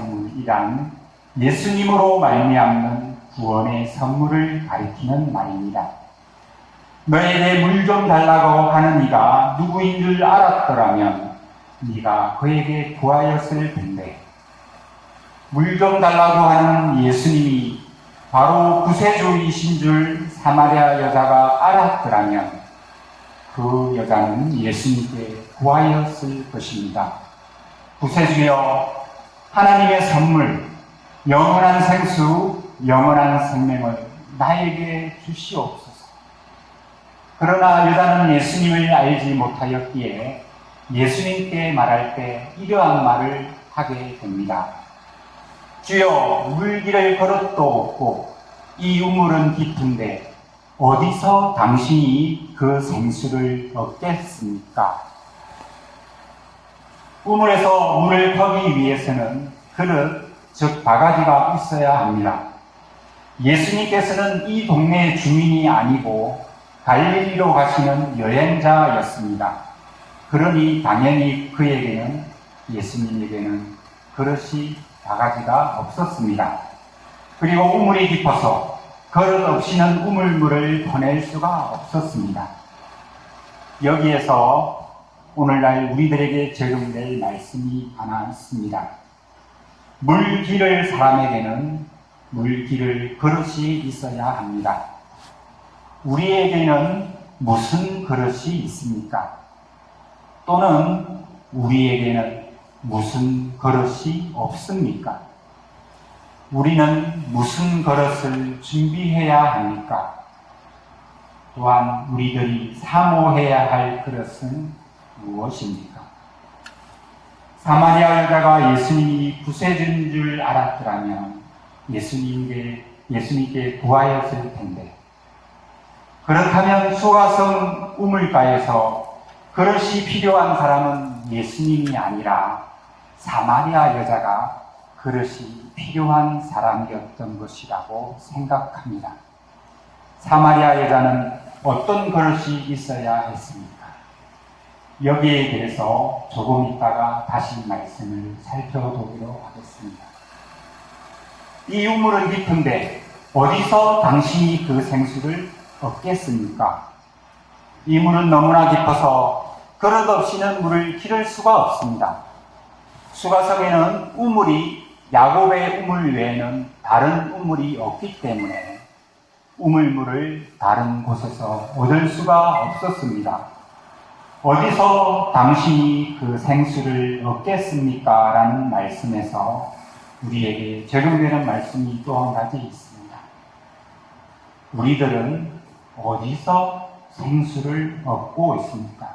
선물이란 예수님으로 말미암는 구원의 선물을 가리키는 말입니다. 너에게 물 좀 달라고 하는 이가 누구인 줄 알았더라면 네가 그에게 구하였을 텐데, 물 좀 달라고 하는 예수님이 바로 구세주이신 줄 사마리아 여자가 알았더라면 그 여자는 예수님께 구하였을 것입니다. 구세주여, 하나님의 선물, 영원한 생수, 영원한 생명을 나에게 주시옵소서. 그러나 여자는 예수님을 알지 못하였기에 예수님께 말할 때 이러한 말을 하게 됩니다. 주여, 물길을 걸어도 없고 이 우물은 깊은데 어디서 당신이 그 생수를 얻겠습니까? 우물에서 물을 퍼기 위해서는 그릇, 즉 바가지가 있어야 합니다. 예수님께서는 이 동네 주민이 아니고 갈릴리로 가시는 여행자였습니다. 그러니 당연히 그에게는, 예수님에게는 그릇이, 바가지가 없었습니다. 그리고 우물이 깊어서 그릇 없이는 우물물을 퍼낼 수가 없었습니다. 여기에서 오늘날 우리들에게 적용될 말씀이 하나 있습니다. 물 기를 사람에게는 물 기를 그릇이 있어야 합니다. 우리에게는 무슨 그릇이 있습니까? 또는 우리에게는 무슨 그릇이 없습니까? 우리는 무슨 그릇을 준비해야 합니까? 또한 우리들이 사모해야 할 그릇은 무엇입니까? 사마리아 여자가 예수님이 구세주인 줄 알았더라면 예수님께 구하였을 텐데, 그렇다면 수가성 우물가에서 그릇이 필요한 사람은 예수님이 아니라 사마리아 여자가 그릇이 필요한 사람이었던 것이라고 생각합니다. 사마리아 여자는 어떤 그릇이 있어야 했습니까? 여기에 대해서 조금 있다가 다시 말씀을 살펴보도록 하겠습니다. 이 우물은 깊은데 어디서 당신이 그 생수를 얻겠습니까? 이 물은 너무나 깊어서 그릇 없이는 물을 기를 수가 없습니다. 수가성에는 우물이 야곱의 우물 외에는 다른 우물이 없기 때문에 우물물을 다른 곳에서 얻을 수가 없었습니다. 어디서 당신이 그 생수를 얻겠습니까? 라는 말씀에서 우리에게 적용되는 말씀이 또 한 가지 있습니다. 우리들은 어디서 생수를 얻고 있습니까?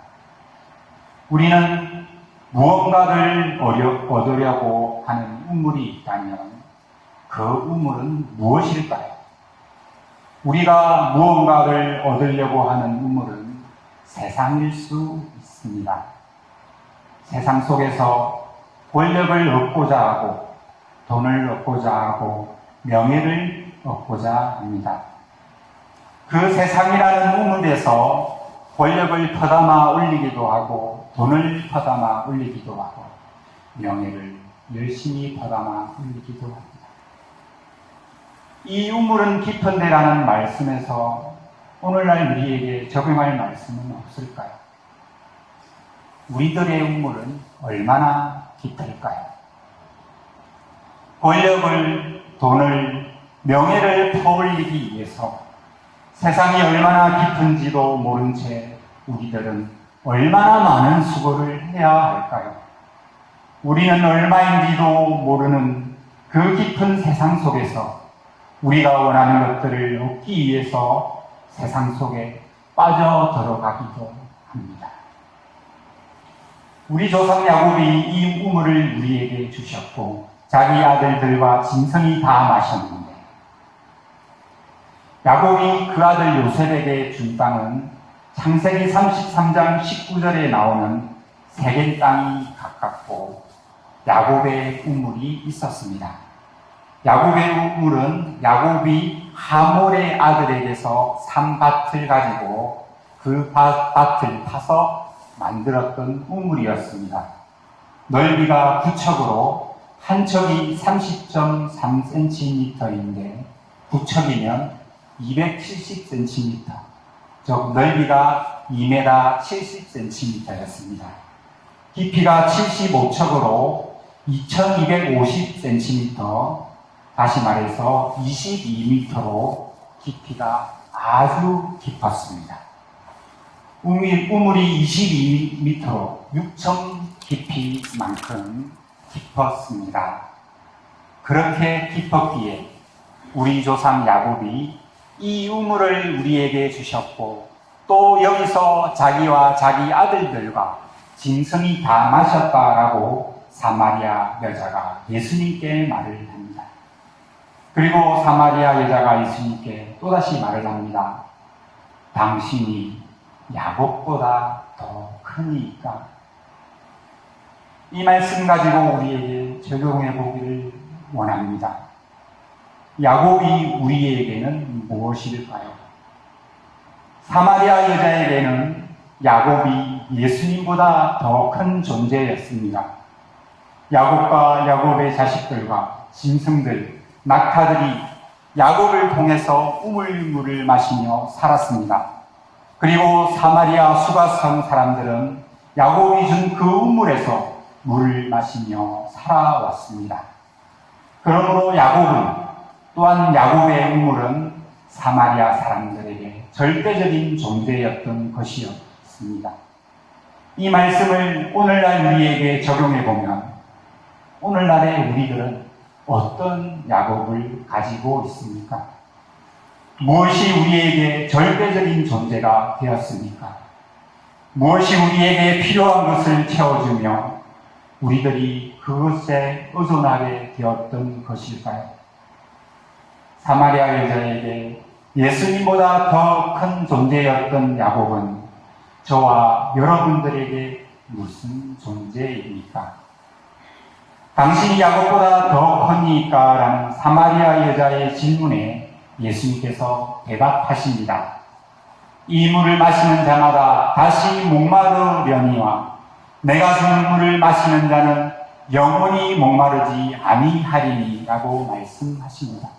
우리는 무언가를 얻으려고 하는 우물이 있다면 그 우물은 무엇일까요? 우리가 무언가를 얻으려고 하는 우물은 세상일 수 있습니다. 세상 속에서 권력을 얻고자 하고 돈을 얻고자 하고 명예를 얻고자 합니다. 그 세상이라는 우물에서 권력을 퍼담아 올리기도 하고 돈을 퍼담아 올리기도 하고 명예를 열심히 퍼담아 올리기도 합니다. 이 우물은 깊은데라는 말씀에서 오늘날 우리에게 적용할 말씀은 없을까요? 우리들의 우물은 얼마나 깊을까요? 권력을, 돈을, 명예를 퍼올리기 위해서 세상이 얼마나 깊은지도 모른 채 우리들은 얼마나 많은 수고를 해야 할까요? 우리는 얼마인지도 모르는 그 깊은 세상 속에서 우리가 원하는 것들을 얻기 위해서 세상 속에 빠져 들어가기도 합니다. 우리 조상 야곱이 이 우물을 우리에게 주셨고 자기 아들들과 짐승이 다 마셨는데, 야곱이 그 아들 요셉에게 준 땅은 창세기 33장 19절에 나오는 세겜 땅이 가깝고 야곱의 우물이 있었습니다. 야곱의 우물은 야곱이 하몰의 아들에게서 산 밭을 가지고 그 밭을 파서 만들었던 우물이었습니다. 넓이가 9척으로 한 척이 30.3cm인데 9척이면 270cm, 즉 넓이가 2m 70cm였습니다. 깊이가 75척으로 2250cm, 다시 말해서 22m로 깊이가 아주 깊었습니다. 우물이 22m로 6천 깊이만큼 깊었습니다. 그렇게 깊었기에 우리 조상 야곱이 이 우물을 우리에게 주셨고, 또 여기서 자기와 자기 아들들과 짐승이 다 마셨다라고 사마리아 여자가 예수님께 말을 합니다. 그리고 사마리아 여자가 예수님께 또다시 말을 합니다. 당신이 야곱보다 더 크니까. 이 말씀 가지고 우리에게 적용해 보기를 원합니다. 야곱이 우리에게는 무엇일까요? 사마리아 여자에게는 야곱이 예수님보다 더 큰 존재였습니다. 야곱과 야곱의 자식들과 짐승들, 낙타들이 야곱을 통해서 우물물을 마시며 살았습니다. 그리고 사마리아 수가성 사람들은 야곱이 준 그 우물에서 물을 마시며 살아왔습니다. 그러므로 야곱은, 또한 야곱의 우물은 사마리아 사람들에게 절대적인 존재였던 것이었습니다. 이 말씀을 오늘날 우리에게 적용해 보면 오늘날의 우리들은 어떤 야곱을 가지고 있습니까? 무엇이 우리에게 절대적인 존재가 되었습니까? 무엇이 우리에게 필요한 것을 채워주며 우리들이 그것에 의존하게 되었던 것일까요? 사마리아 여자에게 예수님보다 더 큰 존재였던 야곱은 저와 여러분들에게 무슨 존재입니까? 당신이 야곱보다 더 큽니까? 라는 사마리아 여자의 질문에 예수님께서 대답하십니다. 이 물을 마시는 자마다 다시 목마르려니와 내가 주는 물을 마시는 자는 영원히 목마르지 아니하리니 라고 말씀하십니다.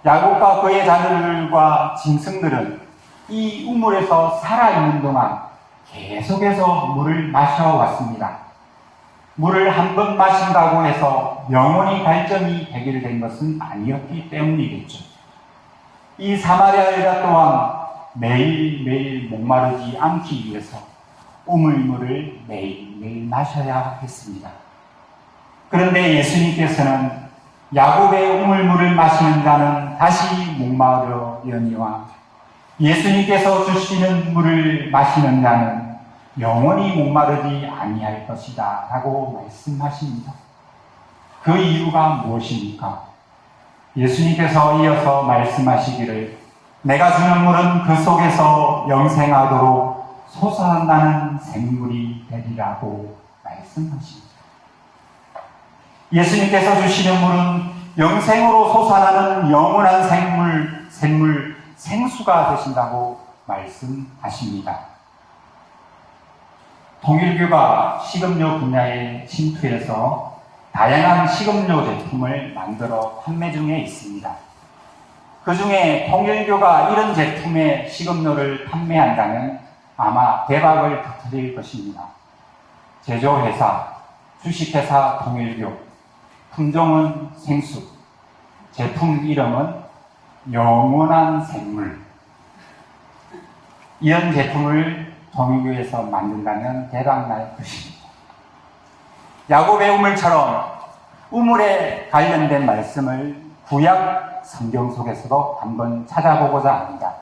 야곱과 그의 자녀들과 짐승들은 이 우물에서 살아있는 동안 계속해서 물을 마셔왔습니다. 물을 한 번 마신다고 해서 영원히 발전이 해결된 것은 아니었기 때문이겠죠. 이 사마리아 여자 또한 매일매일 목마르지 않기 위해서 우물물을 매일매일 마셔야 했습니다. 그런데 예수님께서는 야곱의 우물물을 마시는 자는 다시 목마르려니와 예수님께서 주시는 물을 마시는 자는 영원히 목마르지 아니할 것이다 라고 말씀하십니다. 그 이유가 무엇입니까? 예수님께서 이어서 말씀하시기를 내가 주는 물은 그 속에서 영생하도록 솟아나는 생물이 되리라고 말씀하십니다. 예수님께서 주시는 물은 영생으로 솟아나는 영원한 생수가 되신다고 말씀하십니다. 통일교가 식음료 분야에 침투해서 다양한 식음료 제품을 만들어 판매 중에 있습니다. 그 중에 통일교가 이런 제품의 식음료를 판매한다면 아마 대박을 터뜨릴 것입니다. 제조회사, 주식회사 통일교, 품종은 생수, 제품 이름은 영원한 생물. 이런 제품을 통일교에서 만든다면 대박날 것입니다. 야곱의 우물처럼 우물에 관련된 말씀을 구약 성경 속에서도 한번 찾아보고자 합니다.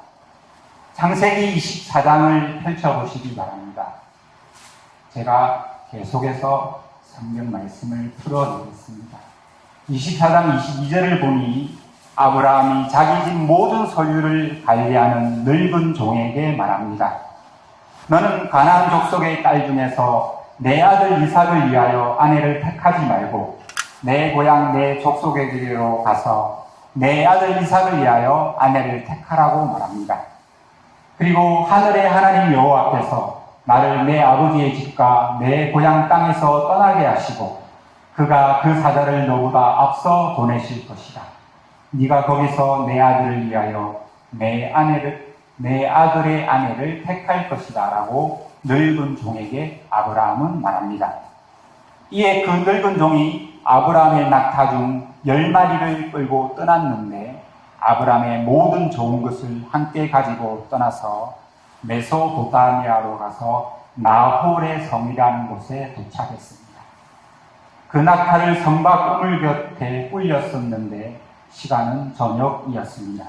창세기 24장을 펼쳐보시기 바랍니다. 제가 계속해서 성경 말씀을 풀어드리겠습니다. 24장 22절을 보니 아브라함이 자기 집 모든 소유를 관리하는 늙은 종에게 말합니다. 너는 가나안 족속의 딸 중에서 내 아들 이삭을 위하여 아내를 택하지 말고 내 고향 내 족속에게로 가서 내 아들 이삭을 위하여 아내를 택하라고 말합니다. 그리고 하늘의 하나님 여호와께서 나를 내 아버지의 집과 내 고향 땅에서 떠나게 하시고 그가 그 사자를 너보다 앞서 보내실 것이다. 네가 거기서 내 아들을 위하여 내 아들의 아내를 택할 것이다 라고 늙은 종에게 아브라함은 말합니다. 이에 그 늙은 종이 아브라함의 낙타 중 10마리를 끌고 떠났는데 아브라함의 모든 좋은 것을 함께 가지고 떠나서 메소포타미아로 가서 나홀의 성이라는 곳에 도착했습니다. 그 낙타를 성곽 우물 곁에 꿀렸었는데 시간은 저녁이었습니다.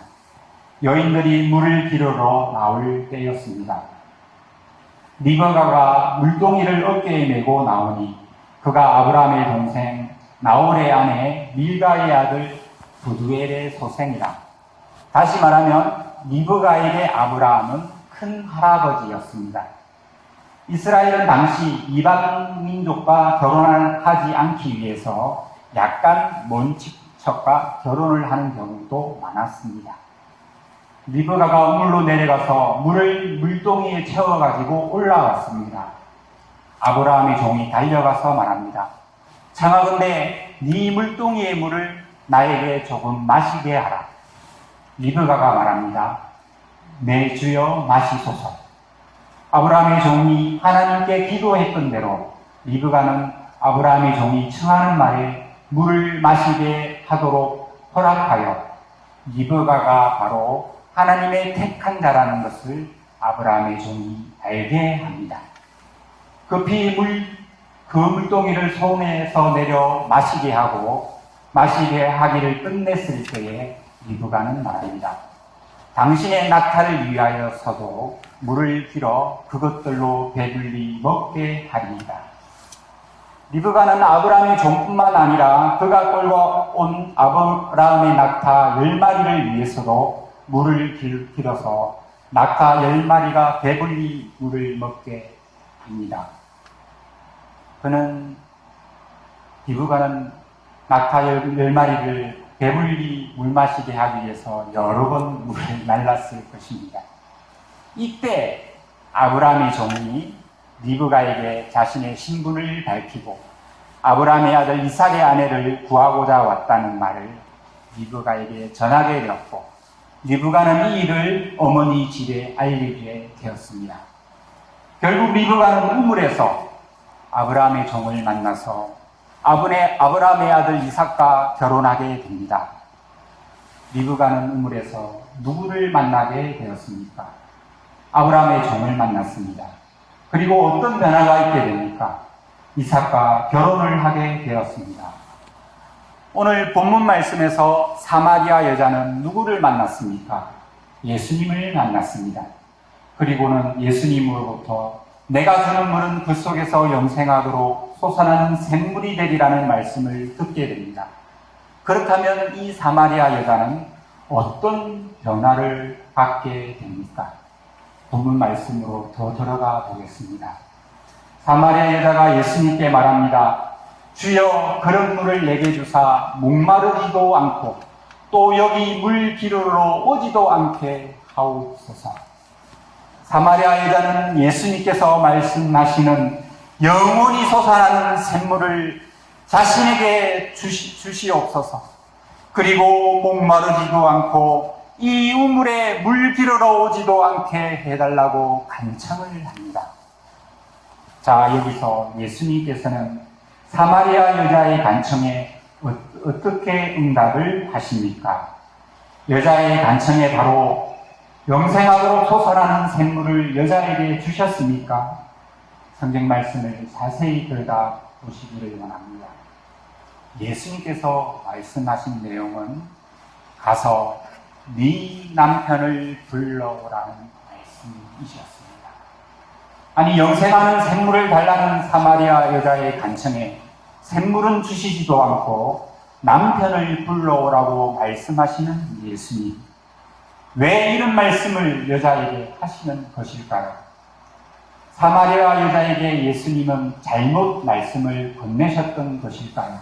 여인들이 물을 기르러 나올 때였습니다. 리브가가 물동이를 어깨에 메고 나오니 그가 아브라함의 동생 나홀의 아내 밀가의 아들 부두엘의 소생이라. 다시 말하면 리브가에게 아브라함은 큰 할아버지였습니다. 이스라엘은 당시 이방 민족과 결혼하지 않기 위해서 약간 먼 친척과 결혼을 하는 경우도 많았습니다. 리브가가 우물로 내려가서 물을 물동이에 채워가지고 올라왔습니다. 아브라함의 종이 달려가서 말합니다. 청하건대 네 물동이의 물을 나에게 조금 마시게 하라. 리브가가 말합니다. 내 주여 마시소서. 아브라함의 종이 하나님께 기도했던 대로 리브가는 아브라함의 종이 청하는 말에 물을 마시게 하도록 허락하여 리브가가 바로 하나님의 택한 자라는 것을 아브라함의 종이 알게 합니다. 급히 그 물동이를 손에서 내려 마시게 하기를 끝냈을 때에 리브가는 말합니다. 당신의 낙타를 위하여서도 물을 길어 그것들로 배불리 먹게 하리이다. 리브가는 아브라함의 종뿐만 아니라 그가 끌고 온 아브라함의 낙타 10마리를 위해서도 물을 길어서 낙타 10마리가 배불리 물을 먹게 합니다. 리브가는 낙타 10마리를 배불리 물 마시게 하기 위해서 여러 번 물을 날랐을 것입니다. 이때 아브라함의 종이 리브가에게 자신의 신분을 밝히고 아브라함의 아들 이삭의 아내를 구하고자 왔다는 말을 리브가에게 전하게 되었고 리브가는 이 일을 어머니 집에 알리게 되었습니다. 결국 리브가는 우물에서 아브라함의 종을 만나서 아브라함의 아들 이삭과 결혼하게 됩니다. 리브가는 우물에서 누구를 만나게 되었습니까? 아브라함의 종을 만났습니다. 그리고 어떤 변화가 있게 됩니까? 이삭과 결혼을 하게 되었습니다. 오늘 본문 말씀에서 사마리아 여자는 누구를 만났습니까? 예수님을 만났습니다. 그리고는 예수님으로부터 내가 주는 물은 그 속에서 영생하도록 솟아나는 샘물이 되리라는 말씀을 듣게 됩니다. 그렇다면 이 사마리아 여자는 어떤 변화를 받게 됩니까? 본문 말씀으로 더 들어가 보겠습니다. 사마리아 여자가 예수님께 말합니다. 주여 그런 물을 내게 주사 목마르지도 않고 또 여기 물 기르러 오지도 않게 하옵소서. 사마리아 여자는 예수님께서 말씀하시는 영원히 솟아나는 샘물을 자신에게 주시옵소서. 그리고 목마르지도 않고 이 우물에 물 기르러 오지도 않게 해달라고 간청을 합니다. 자, 여기서 예수님께서는 사마리아 여자의 간청에 어떻게 응답을 하십니까? 여자의 간청에 바로 영생하도록 솟아나는 샘물을 여자에게 주셨습니까? 성경 말씀을 자세히 들여다보시기를 원합니다. 예수님께서 말씀하신 내용은 가서 네 남편을 불러오라는 말씀이셨습니다. 아니, 영생하는 샘물을 달라는 사마리아 여자의 간청에 샘물은 주시지도 않고 남편을 불러오라고 말씀하시는 예수님. 왜 이런 말씀을 여자에게 하시는 것일까요? 사마리아 여자에게 예수님은 잘못 말씀을 건네셨던 것일까요?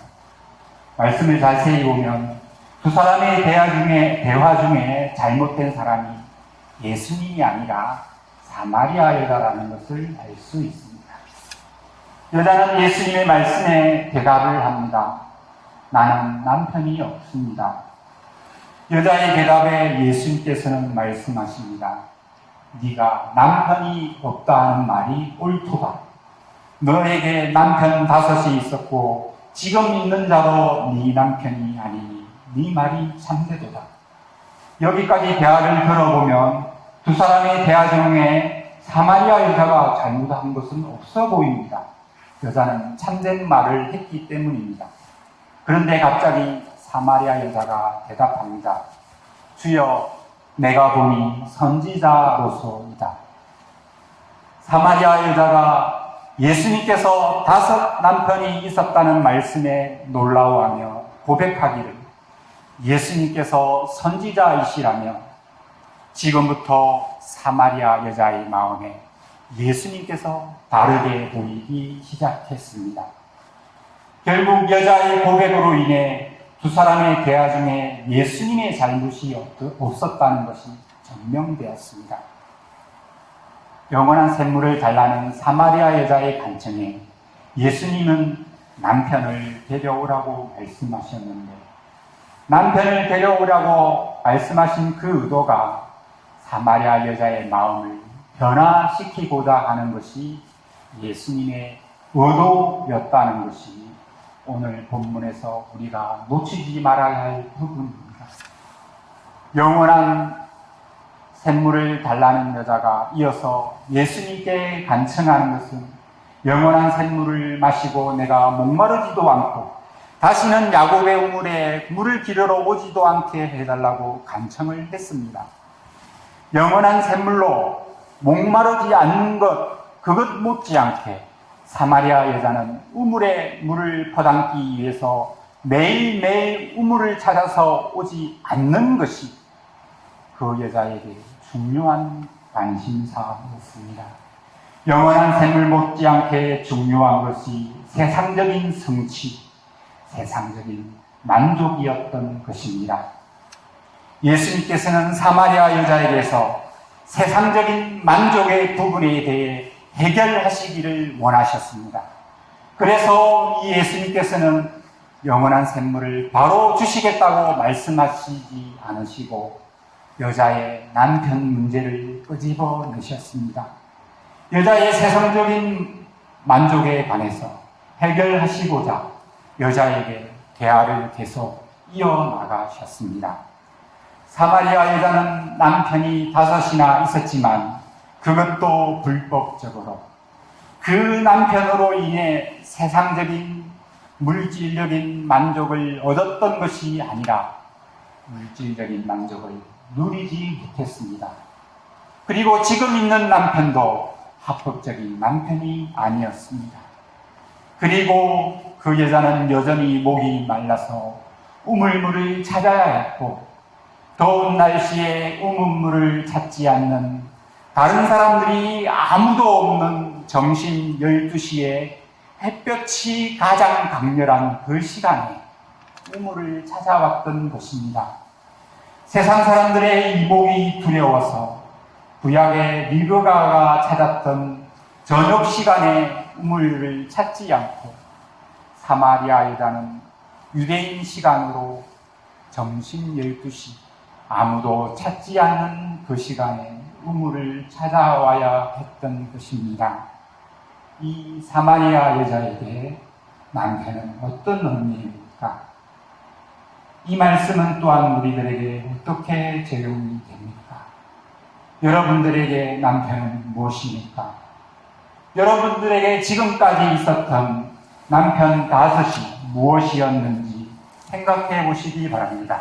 말씀을 자세히 보면 두 사람의 대화 중에 잘못된 사람이 예수님이 아니라 사마리아 여자라는 것을 알 수 있습니다. 여자는 예수님의 말씀에 대답을 합니다. 나는 남편이 없습니다. 여자의 대답에 예수님께서는 말씀하십니다. 네가 남편이 없다 하는 말이 옳도다. 너에게 남편 5이 있었고 지금 있는 자도 네 남편이 아니니 네 말이 참되도다. 여기까지 대화를 들어보면 두 사람의 대화 중에 사마리아 여자가 잘못한 것은 없어 보입니다. 여자는 참된 말을 했기 때문입니다. 그런데 갑자기 사마리아 여자가 대답합니다. 주여, 내가 보니 선지자로소이다. 사마리아 여자가 예수님께서 5 남편이 있었다는 말씀에 놀라워하며 고백하기를 예수님께서 선지자이시라며 지금부터 사마리아 여자의 마음에 예수님께서 다르게 보이기 시작했습니다. 결국 여자의 고백으로 인해 두 사람의 대화 중에 예수님의 잘못이 없었다는 것이 증명되었습니다. 영원한 샘물을 달라는 사마리아 여자의 간청에 예수님은 남편을 데려오라고 말씀하셨는데 남편을 데려오라고 말씀하신 그 의도가 사마리아 여자의 마음을 변화시키고자 하는 것이 예수님의 의도였다는 것이 오늘 본문에서 우리가 놓치지 말아야 할 부분입니다. 영원한 샘물을 달라는 여자가 이어서 예수님께 간청하는 것은 영원한 샘물을 마시고 내가 목마르지도 않고 다시는 야곱의 우물에 물을 기르러 오지도 않게 해달라고 간청을 했습니다. 영원한 샘물로 목마르지 않는 것, 그것 못지않게 사마리아 여자는 우물에 물을 퍼담기 위해서 매일매일 우물을 찾아서 오지 않는 것이 그 여자에게 중요한 관심사였습니다. 영원한 샘물 못지않게 중요한 것이 세상적인 성취, 세상적인 만족이었던 것입니다. 예수님께서는 사마리아 여자에게서 세상적인 만족의 부분에 대해 해결하시기를 원하셨습니다. 그래서 이 예수님께서는 영원한 샘물을 바로 주시겠다고 말씀하시지 않으시고 여자의 남편 문제를 끄집어 내셨습니다. 여자의 세상적인 만족에 관해서 해결하시고자 여자에게 대화를 계속 이어나가셨습니다. 사마리아 여자는 남편이 5이나 있었지만 그것도 불법적으로 그 남편으로 인해 세상적인 물질적인 만족을 얻었던 것이 아니라 물질적인 만족을 누리지 못했습니다. 그리고 지금 있는 남편도 합법적인 남편이 아니었습니다. 그리고 그 여자는 여전히 목이 말라서 우물물을 찾아야 했고 더운 날씨에 우물물을 찾지 않는 다른 사람들이 아무도 없는 점심 12시에 햇볕이 가장 강렬한 그 시간에 우물을 찾아왔던 것입니다. 세상 사람들의 이목이 두려워서 구약의 리브가가 찾았던 저녁 시간에 우물을 찾지 않고 사마리아 여자는 유대인 시간으로 점심 12시 아무도 찾지 않는 그 시간에 우물을 찾아와야 했던 것입니다. 이 사마리아 여자에게 남편은 어떤 의미입니까? 이 말씀은 또한 우리들에게 어떻게 적용이 됩니까? 여러분들에게 남편은 무엇입니까? 여러분들에게 지금까지 있었던 남편 5이 무엇이었는지 생각해 보시기 바랍니다.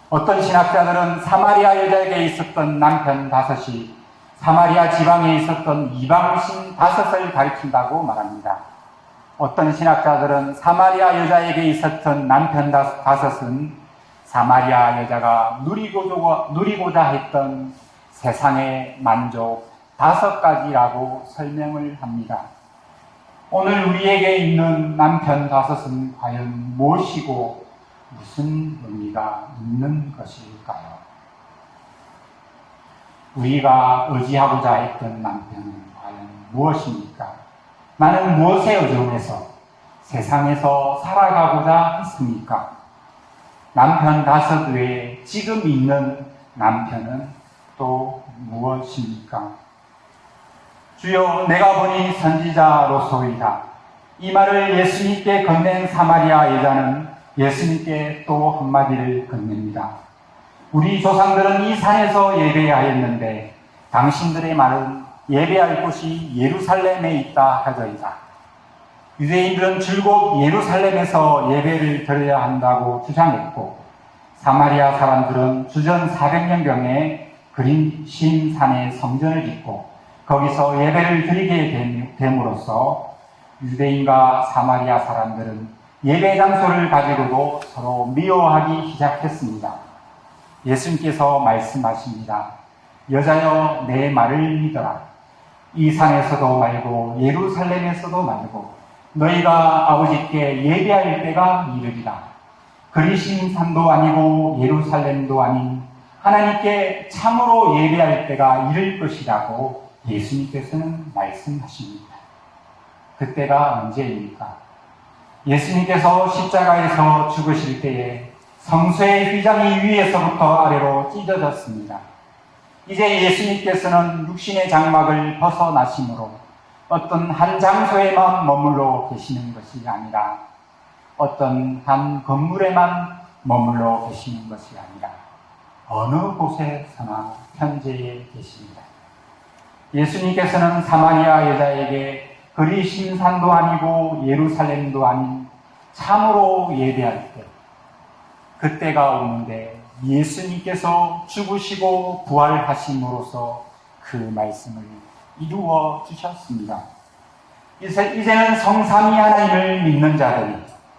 어떤 신학자들은 사마리아 여자에게 있었던 남편 5이 사마리아 지방에 있었던 이방신 5을 가리킨다고 말합니다. 어떤 신학자들은 사마리아 여자에게 있었던 남편 5은 사마리아 여자가 누리고자 했던 세상의 만족 5가지라고 설명을 합니다. 오늘 우리에게 있는 남편 5은 과연 무엇이고 무슨 의미가 있는 것일까요? 우리가 의지하고자 했던 남편은 과연 무엇입니까? 나는 무엇에 의존해서 세상에서 살아가고자 했습니까? 남편 5 외에 지금 있는 남편은 또 무엇입니까? 주여, 내가 보니 선지자로소이다. 이 말을 예수님께 건넨 사마리아 여자는 예수님께 또 한마디를 건넵니다. 우리 조상들은 이 산에서 예배하였는데 당신들의 말은 예배할 곳이 예루살렘에 있다 하더이다. 유대인들은 줄곧 예루살렘에서 예배를 드려야 한다고 주장했고, 사마리아 사람들은 주전 400년경에 그린신 산에 성전을 짓고 거기서 예배를 드리게 됨으로써 유대인과 사마리아 사람들은 예배 장소를 가지고도 서로 미워하기 시작했습니다. 예수님께서 말씀하십니다. 여자여, 내 말을 믿어라. 이 산에서도 말고 예루살렘에서도 말고 너희가 아버지께 예배할 때가 이르리라. 그리신 산도 아니고 예루살렘도 아닌 하나님께 참으로 예배할 때가 이를 것이라고 예수님께서는 말씀하십니다. 그때가 언제입니까? 예수님께서 십자가에서 죽으실 때에 성소의 휘장이 위에서부터 아래로 찢어졌습니다. 이제 예수님께서는 육신의 장막을 벗어나심으로 어떤 한 장소에만 머물러 계시는 것이 아니라 어떤 한 건물에만 머물러 계시는 것이 아니라 어느 곳에서나 현재에 계십니다. 예수님께서는 사마리아 여자에게 그리신 산도 아니고 예루살렘도 아닌 참으로 예배할 때, 그때가 오는데 예수님께서 죽으시고 부활하심으로써 그 말씀을 이루어 주셨습니다. 이제는 성삼위 하나님을 믿는 자들이,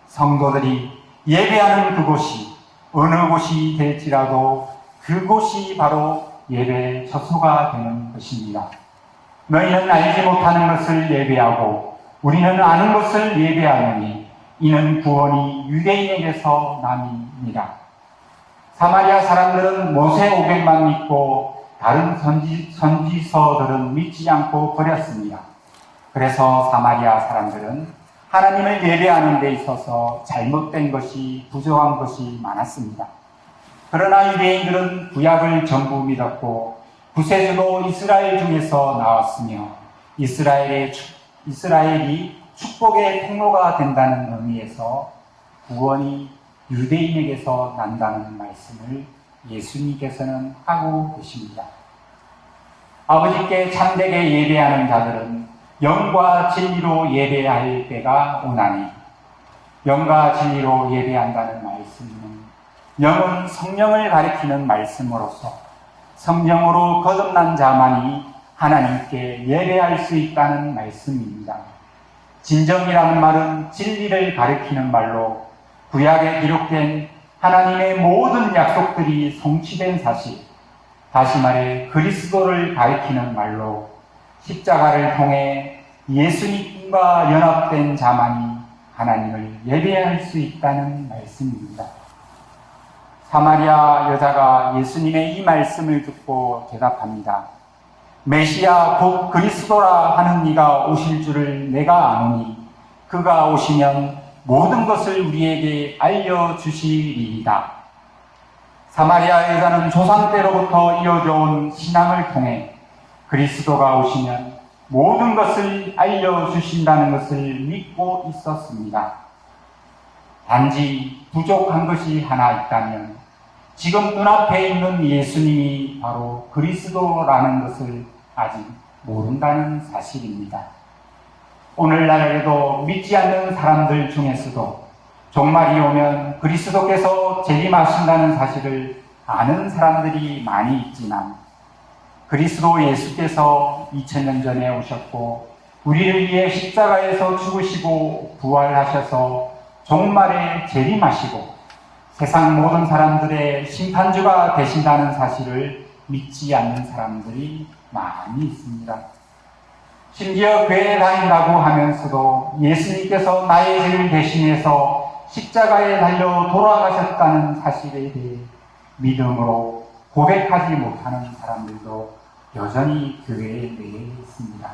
성도들이 예배하는 그곳이 어느 곳이 될지라도 그곳이 바로 예배의 처소가 되는 것입니다. 너희는 알지 못하는 것을 예배하고 우리는 아는 것을 예배하느니 이는 구원이 유대인에게서 남이니라. 사마리아 사람들은 모세 오백만 믿고 다른 선지서들은 믿지 않고 버렸습니다. 그래서 사마리아 사람들은 하나님을 예배하는 데 있어서 잘못된 것이, 부정한 것이 많았습니다. 그러나 유대인들은 구약을 전부 믿었고 구세주도 이스라엘 중에서 나왔으며 이스라엘이 축복의 통로가 된다는 의미에서 구원이 유대인에게서 난다는 말씀을 예수님께서는 하고 계십니다. 아버지께 참되게 예배하는 자들은 영과 진리로 예배할 때가 오나니, 영과 진리로 예배한다는 말씀은 영은 성령을 가리키는 말씀으로서 성령으로 거듭난 자만이 하나님께 예배할 수 있다는 말씀입니다. 진정이라는 말은 진리를 가리키는 말로 구약에 기록된 하나님의 모든 약속들이 성취된 사실, 다시 말해 그리스도를 가리키는 말로 십자가를 통해 예수님과 연합된 자만이 하나님을 예배할 수 있다는 말씀입니다. 사마리아 여자가 예수님의 이 말씀을 듣고 대답합니다. 메시아 곧 그리스도라 하는 이가 오실 줄을 내가 아노니 그가 오시면 모든 것을 우리에게 알려주시리이다. 사마리아 여자는 조상 때로부터 이어져 온 신앙을 통해 그리스도가 오시면 모든 것을 알려주신다는 것을 믿고 있었습니다. 단지 부족한 것이 하나 있다면 지금 눈앞에 있는 예수님이 바로 그리스도라는 것을 아직 모른다는 사실입니다. 오늘날에도 믿지 않는 사람들 중에서도 종말이 오면 그리스도께서 재림하신다는 사실을 아는 사람들이 많이 있지만 그리스도 예수께서 2000년 전에 오셨고 우리를 위해 십자가에서 죽으시고 부활하셔서 종말에 재림하시고 세상 모든 사람들의 심판주가 되신다는 사실을 믿지 않는 사람들이 많이 있습니다. 심지어 교회에 다닌다고 하면서도 예수님께서 나의 죄를 대신해서 십자가에 달려 돌아가셨다는 사실에 대해 믿음으로 고백하지 못하는 사람들도 여전히 교회에 내에 있습니다.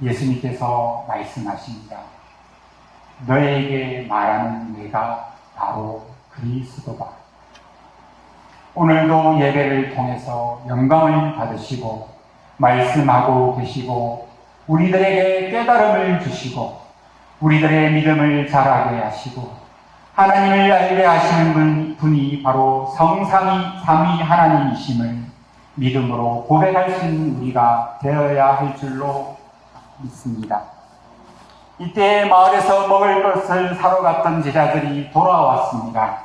예수님께서 말씀하십니다. 너에게 말하는 내가 바로 그리스도다. 오늘도 예배를 통해서 영광을 받으시고 말씀하고 계시고 우리들에게 깨달음을 주시고 우리들의 믿음을 자라게 하시고 하나님을 알게 하시는 분이 바로 성삼위 하나님이심을 믿음으로 고백할 수 있는 우리가 되어야 할 줄로 믿습니다. 이때 마을에서 먹을 것을 사러 갔던 제자들이 돌아왔습니다.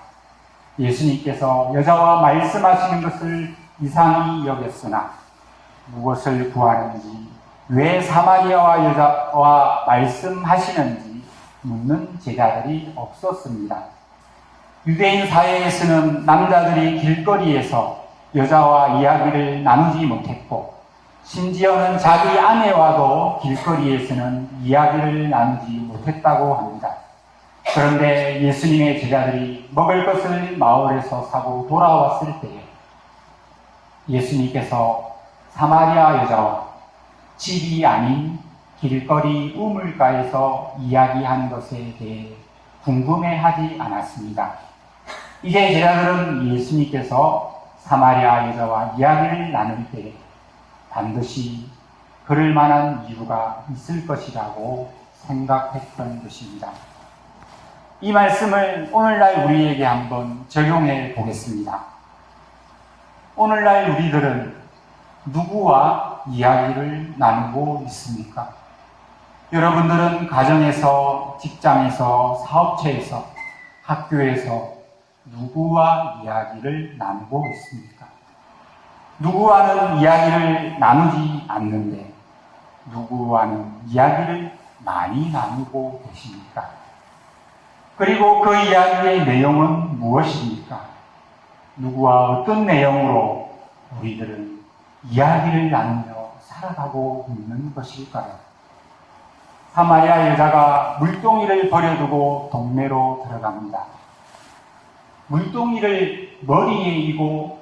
예수님께서 여자와 말씀하시는 것을 이상히 여겼으나 무엇을 구하는지, 왜 사마리아와 여자와 말씀하시는지 묻는 제자들이 없었습니다. 유대인 사회에서는 남자들이 길거리에서 여자와 이야기를 나누지 못했고 심지어는 자기 아내와도 길거리에서는 이야기를 나누지 못했다고 합니다. 그런데 예수님의 제자들이 먹을 것을 마을에서 사고 돌아왔을 때에 예수님께서 사마리아 여자와 집이 아닌 길거리 우물가에서 이야기한 것에 대해 궁금해하지 않았습니다. 이제 제자들은 예수님께서 사마리아 여자와 이야기를 나눌 때 반드시 그럴 만한 이유가 있을 것이라고 생각했던 것입니다. 이 말씀을 오늘날 우리에게 한번 적용해 보겠습니다. 오늘날 우리들은 누구와 이야기를 나누고 있습니까? 여러분들은 가정에서, 직장에서, 사업체에서, 학교에서 누구와 이야기를 나누고 있습니까? 누구와는 이야기를 나누지 않는데 누구와는 이야기를 많이 나누고 계십니까? 그리고 그 이야기의 내용은 무엇입니까? 누구와 어떤 내용으로 우리들은 이야기를 나누며 살아가고 있는 것일까요? 사마리아 여자가 물동이를 버려두고 동네로 들어갑니다. 물동이를 머리에 이고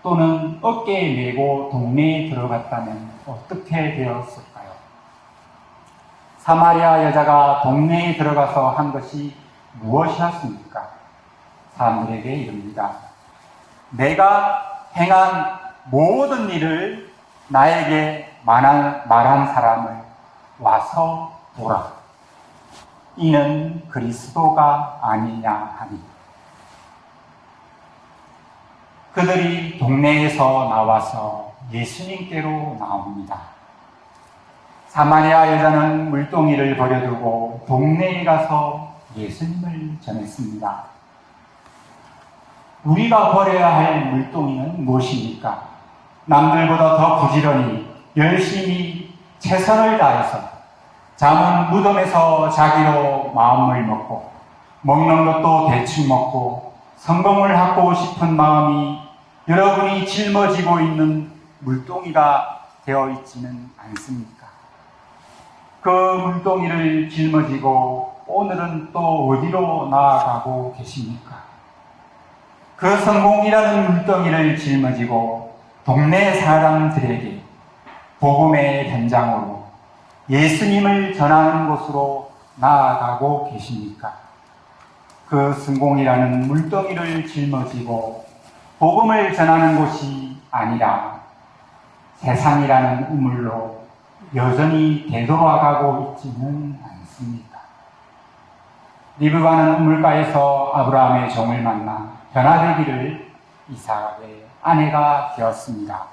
또는 어깨에 메고 동네에 들어갔다면 어떻게 되었을까요? 사마리아 여자가 동네에 들어가서 한 것이 무엇이었습니까? 사람들에게 이릅니다. 내가 행한 모든 일을 나에게 말한 사람을 와서 보라. 이는 그리스도가 아니냐 하니. 그들이 동네에서 나와서 예수님께로 나옵니다. 사마리아 여자는 물동이를 버려두고 동네에 가서 예수님을 전했습니다. 우리가 버려야 할 물동이는 무엇입니까? 남들보다 더 부지런히 열심히 최선을 다해서 잠은 무덤에서 자기로 마음을 먹고 먹는 것도 대충 먹고 성공을 하고 싶은 마음이 여러분이 짊어지고 있는 물동이가 되어 있지는 않습니까? 그 물동이를 짊어지고 오늘은 또 어디로 나아가고 계십니까? 그 성공이라는 물동이를 짊어지고 동네 사람들에게 복음의 현장으로 예수님을 전하는 곳으로 나아가고 계십니까? 그 성공이라는 물동이를 짊어지고 복음을 전하는 곳이 아니라 세상이라는 우물로 여전히 되돌아가고 있지는 않습니까? 리브가는 우물가에서 아브라함의 종을 만나 변화되기를 이삭의 아내가 되었습니다.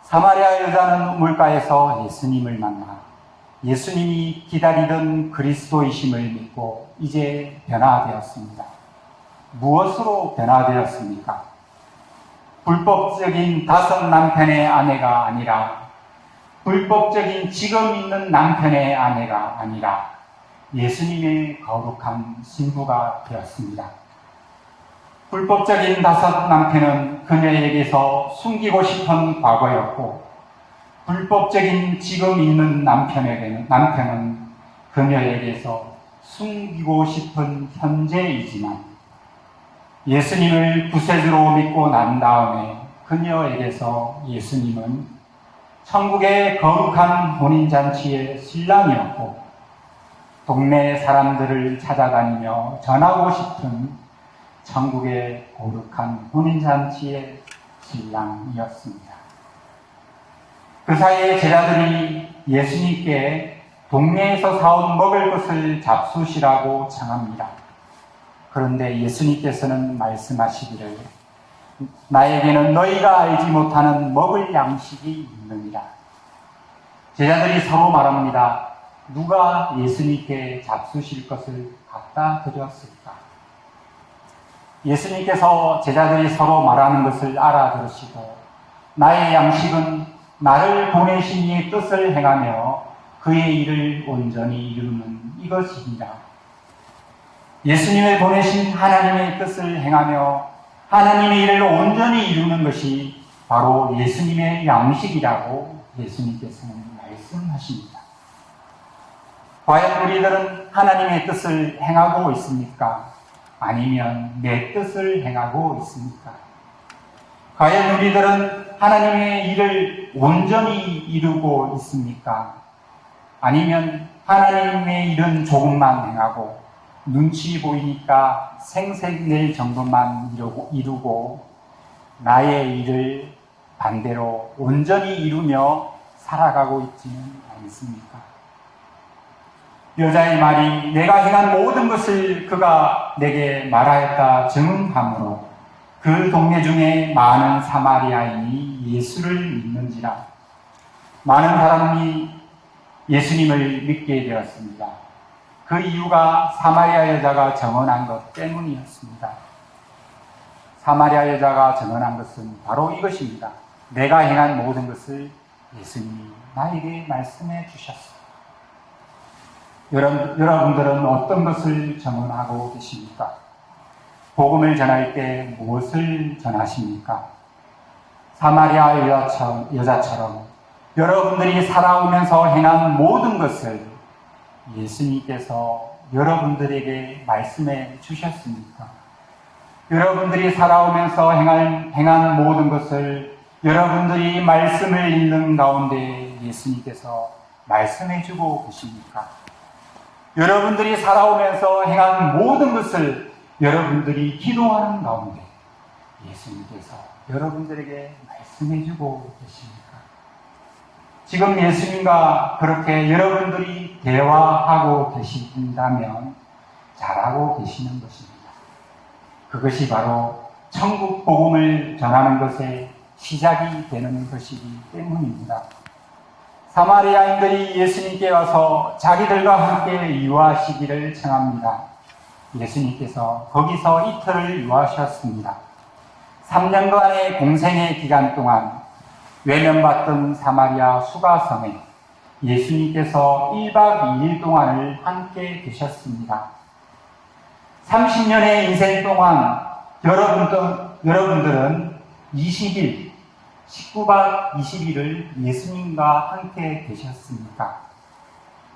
사마리아 여자는 우물가에서 예수님을 만나 예수님이 기다리던 그리스도이심을 믿고 이제 변화되었습니다. 무엇으로 변화되었습니까? 불법적인 5 남편의 아내가 아니라 불법적인 지금 있는 남편의 아내가 아니라 예수님의 거룩한 신부가 되었습니다. 불법적인 5 남편은 그녀에게서 숨기고 싶은 과거였고 불법적인 지금 있는 남편은 그녀에게서 숨기고 싶은 현재이지만 예수님을 구세주로 믿고 난 다음에 그녀에게서 예수님은 천국의 거룩한 혼인잔치의 신랑이었고 동네 사람들을 찾아다니며 전하고 싶은 천국의 거룩한 혼인잔치의 신랑이었습니다. 그 사이에 제자들이 예수님께 동네에서 사온 먹을 것을 잡수시라고 청합니다. 그런데 예수님께서는 말씀하시기를 나에게는 너희가 알지 못하는 먹을 양식이 있느니라. 제자들이 서로 말합니다. 누가 예수님께 잡수실 것을 갖다 드렸을까? 예수님께서 제자들이 서로 말하는 것을 알아들으시고 나의 양식은 나를 보내신 이의 뜻을 행하며 그의 일을 온전히 이루는 이것이니라. 예수님을 보내신 하나님의 뜻을 행하며 하나님의 일을 온전히 이루는 것이 바로 예수님의 양식이라고 예수님께서는 말씀하십니다. 과연 우리들은 하나님의 뜻을 행하고 있습니까? 아니면 내 뜻을 행하고 있습니까? 과연 우리들은 하나님의 일을 온전히 이루고 있습니까? 아니면 하나님의 일은 조금만 행하고 눈치 보이니까 생색낼 정도만 이루고 나의 일을 반대로 온전히 이루며 살아가고 있지는 않습니까? 여자의 말이 내가 행한 모든 것을 그가 내게 말하였다 증언하므로 그 동네 중에 많은 사마리아인이 예수를 믿는지라. 많은 사람이 예수님을 믿게 되었습니다. 그 이유가 사마리아 여자가 증언한 것 때문이었습니다. 사마리아 여자가 증언한 것은 바로 이것입니다. 내가 행한 모든 것을 예수님이 나에게 말씀해 주셨습니다. 여러분들은 어떤 것을 증언하고 계십니까? 복음을 전할 때 무엇을 전하십니까? 사마리아 여자처럼 여러분들이 살아오면서 행한 모든 것을 예수님께서 여러분들에게 말씀해 주셨습니까? 여러분들이 살아오면서 행한 모든 것을 여러분들이 말씀을 읽는 가운데 예수님께서 말씀해 주고 계십니까? 여러분들이 살아오면서 행한 모든 것을 여러분들이 기도하는 가운데 예수님께서 여러분들에게 말씀해 주고 계십니까? 지금 예수님과 그렇게 여러분들이 대화하고 계신다면 잘하고 계시는 것입니다. 그것이 바로 천국 복음을 전하는 것의 시작이 되는 것이기 때문입니다. 사마리아인들이 예수님께 와서 자기들과 함께 유하시기를 청합니다. 예수님께서 거기서 이틀을 유하셨습니다. 3년간의 공생의 기간 동안 외면받던 사마리아 수가성에 예수님께서 1박 2일 동안을 함께 계셨습니다. 30년의 인생 동안 여러분들은 20일, 19박 20일을 예수님과 함께 계셨습니까?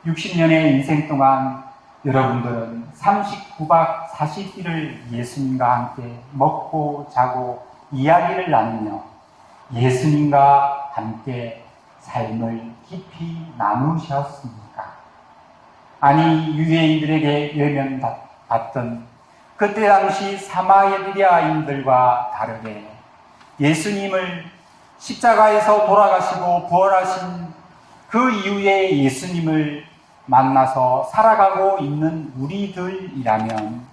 60년의 인생 동안 여러분들은 39박 40일을 예수님과 함께 먹고 자고 이야기를 나누며 예수님과 함께 삶을 깊이 나누셨습니까? 아니, 유대인들에게 외면받던 그때 당시 사마리아인들과 다르게 예수님을 십자가에서 돌아가시고 부활하신 그 이후에 예수님을 만나서 살아가고 있는 우리들이라면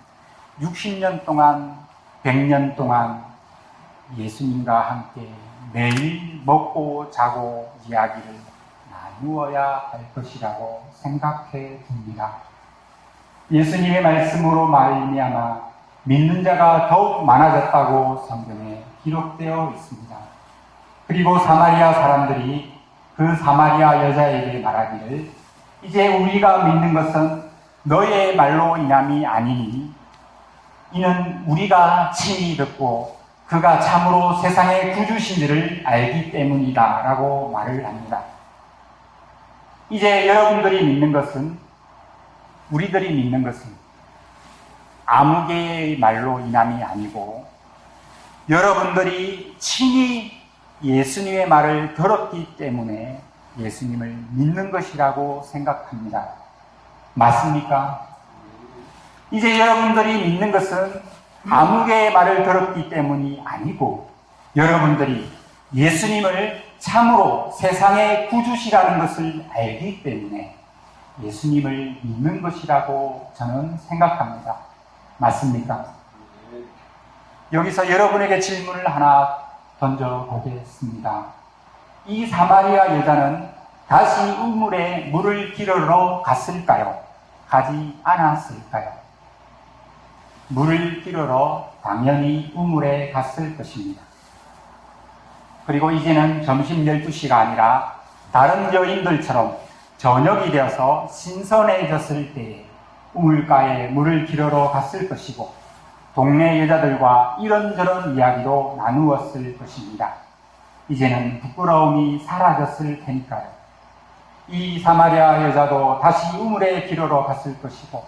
60년 동안, 100년 동안 예수님과 함께 매일 먹고 자고 이야기를 나누어야 할 것이라고 생각해 봅니다. 예수님의 말씀으로 말미암아 믿는 자가 더욱 많아졌다고 성경에 기록되어 있습니다. 그리고 사마리아 사람들이 그 사마리아 여자에게 말하기를 이제 우리가 믿는 것은 너의 말로 인함이 아니니 이는 우리가 친히 듣고 그가 참으로 세상의 구주신지를 알기 때문이다 라고 말을 합니다. 이제 여러분들이 믿는 것은, 우리들이 믿는 것은 아무 개의 말로 인함이 아니고 여러분들이 친히 예수님의 말을 들었기 때문에 예수님을 믿는 것이라고 생각합니다. 맞습니까? 이제 여러분들이 믿는 것은 아무개의 말을 들었기 때문이 아니고 여러분들이 예수님을 참으로 세상의 구주시라는 것을 알기 때문에 예수님을 믿는 것이라고 저는 생각합니다. 맞습니까? 여기서 여러분에게 질문을 하나 던져보겠습니다. 이 사마리아 여자는 다시 우물에 물을 길으러 갔을까요? 가지 않았을까요? 물을 길으러 당연히 우물에 갔을 것입니다. 그리고 이제는 점심 12시가 아니라 다른 여인들처럼 저녁이 되어서 신선해졌을 때에 우물가에 물을 길으러 갔을 것이고 동네 여자들과 이런저런 이야기도 나누었을 것입니다. 이제는 부끄러움이 사라졌을 테니까요. 이 사마리아 여자도 다시 우물에 길으러 갔을 것이고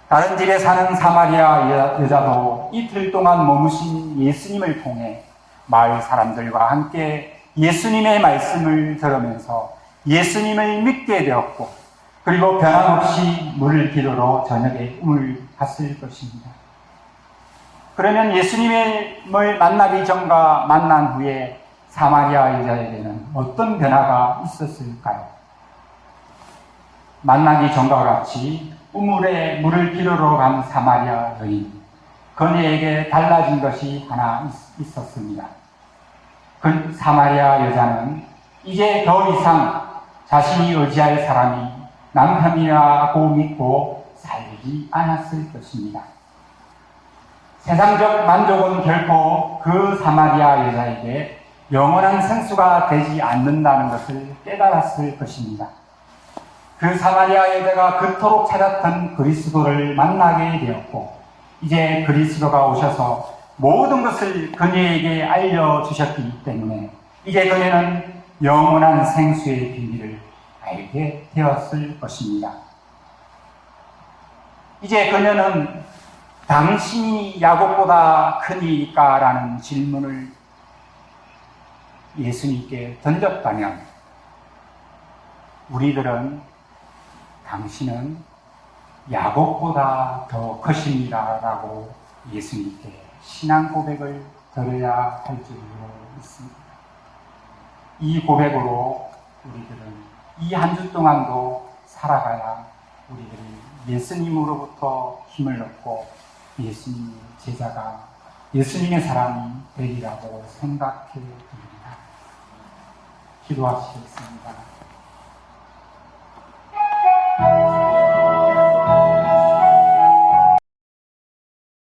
다른 집에 사는 사마리아 여자도 이틀 동안 머무신 예수님을 통해 마을 사람들과 함께 예수님의 말씀을 들으면서 예수님을 믿게 되었고 그리고 변함없이 물을 길으러 저녁에 우물 갔을 것입니다. 그러면 예수님을 만나기 전과 만난 후에 사마리아 여자에게는 어떤 변화가 있었을까요? 만나기 전과 같이 우물에 물을 길으러 간 사마리아 여인, 그녀에게 달라진 것이 하나 있었습니다. 그 사마리아 여자는 이제 더 이상 자신이 의지할 사람이 남편이라고 믿고 살지 않았을 것입니다. 세상적 만족은 결코 그 사마리아 여자에게 영원한 생수가 되지 않는다는 것을 깨달았을 것입니다. 그 사마리아 여자가 그토록 찾았던 그리스도를 만나게 되었고 이제 그리스도가 오셔서 모든 것을 그녀에게 알려주셨기 때문에 이제 그녀는 영원한 생수의 비밀을 알게 되었을 것입니다. 이제 그녀는 당신이 야곱보다 크니까? 라는 질문을 예수님께 던졌다면 우리들은 당신은 야곱보다 더 크십니다 라고 예수님께 신앙 고백을 들어야 할 줄로 믿습니다. 이 고백으로 우리들은 이 한 주 동안도 살아가야 우리들이 예수님으로부터 힘을 얻고 예수님의 제자가 예수님의 사람이 되리라고 생각해 봅니다. 기도하시겠습니다.